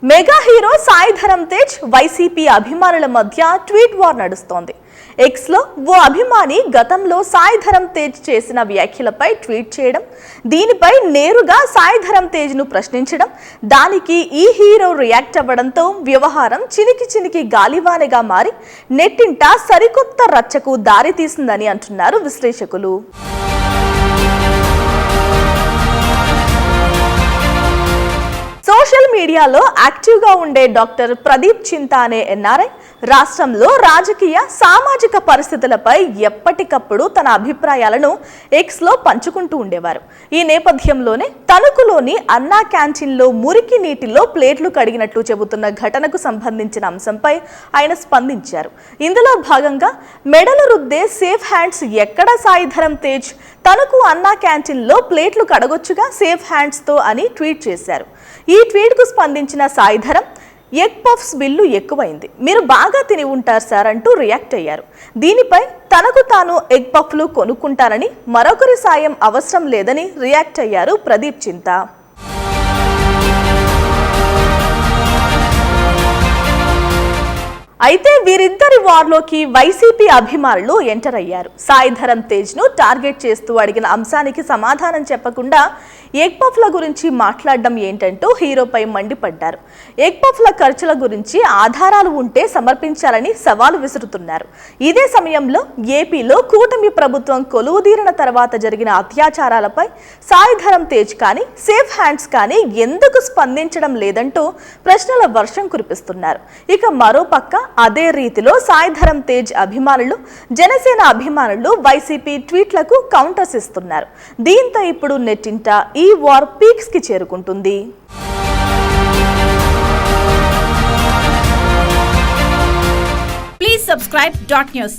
Mega hero Sai Dharam Tej YCP అభిమానుల మధ్య tweet war నడుస్తోంది. ఎక్స్ లో ఓ అభిమాని గతంలో సాయి ధరమ్ తేజ్ చేసిన వ్యాఖ్యలపై ట్వీట్ చేయడం, దీనిపై నేరుగా సాయి ధరమ్ తేజ్ ను ప్రశ్నించడం, దానికి ఈ హీరో రియాక్ట్ అవ్వడంతో వ్యవహారం చినికి గాలివానగా మారి నెట్టింట సరికొత్త రచ్చకు దారి తీసిందని అంటున్నారు విశ్లేషకులు. సోషల్ మీడియాలో యాక్టివ్గా ఉండే డాక్టర్ ప్రదీప్ చింతా అనే ఎన్ఆర్ఐ రాష్ట్రంలో రాజకీయ సామాజిక పరిస్థితులపై ఎప్పటికప్పుడు తన అభిప్రాయాలను ఎక్స్లో పంచుకుంటూ ఉండేవారు. ఈ నేపథ్యంలోనే తణుకులోని అన్నా క్యాంటీన్లో మురికి నీటిలో ప్లేట్లు కడిగినట్లు చెబుతున్న ఘటనకు సంబంధించిన అంశంపై ఆయన స్పందించారు. ఇందులో భాగంగా మెడలు రుద్దే సేఫ్ హ్యాండ్స్ ఎక్కడ సాయి ధరమ్ తేజ్, తణుకు అన్నా క్యాంటీన్లో ప్లేట్లు కడగొచ్చుగా సేఫ్ హ్యాండ్స్తో అని ట్వీట్ చేశారు. ఈ ట్వీట్కు స్పందించిన Sai Dharam, egg puffs bill ఎక్కువైంది, మీరు బాగా తిని ఉంటారు సార్ అంటూ రియాక్ట్ అయ్యారు. దీనిపై తనకు తాను ఎగ్ పఫ్లు కొనుక్కుంటానని, మరొకరి సాయం అవసరం లేదని రియాక్ట్ అయ్యారు ప్రదీప్ చింతా. అయితే వీరిద్దరి వార్లోకి వైసీపీ అభిమానులు ఎంటర్ అయ్యారు. సాయి ధరమ్ తేజ్ ను టార్గెట్ చేస్తూ అడిగిన అంశానికి సమాధానం చెప్పకుండా ఎగ్ పఫ్ల గురించి మాట్లాడడం ఏంటంటూ హీరోపై మండిపడ్డారు. ఎగ్ పఫ్ల ఖర్చుల గురించి ఆధారాలు ఉంటే సమర్పించాలని సవాలు విసురుతున్నారు. ఇదే సమయంలో ఏపీలో కూటమి ప్రభుత్వం కొలువుదీరిన తర్వాత జరిగిన అత్యాచారాలపై సాయి ధరమ్ తేజ్ కానీ సేఫ్ హ్యాండ్స్ కానీ ఎందుకు స్పందించడం లేదంటూ ప్రశ్నల వర్షం కురిపిస్తున్నారు. ఇక మరోపక్క అదే రీతిలో సాయి ధరమ్ తేజ్ అభిమానులు, జనసేన అభిమానులు వైసీపీ ట్వీట్లకు కౌంటర్స్ ఇస్తున్నారు. దీంతో ఇప్పుడు నెట్టింట ఈ వార్ పీక్స్ కి చేరుకుంటుంది. Please subscribe .news.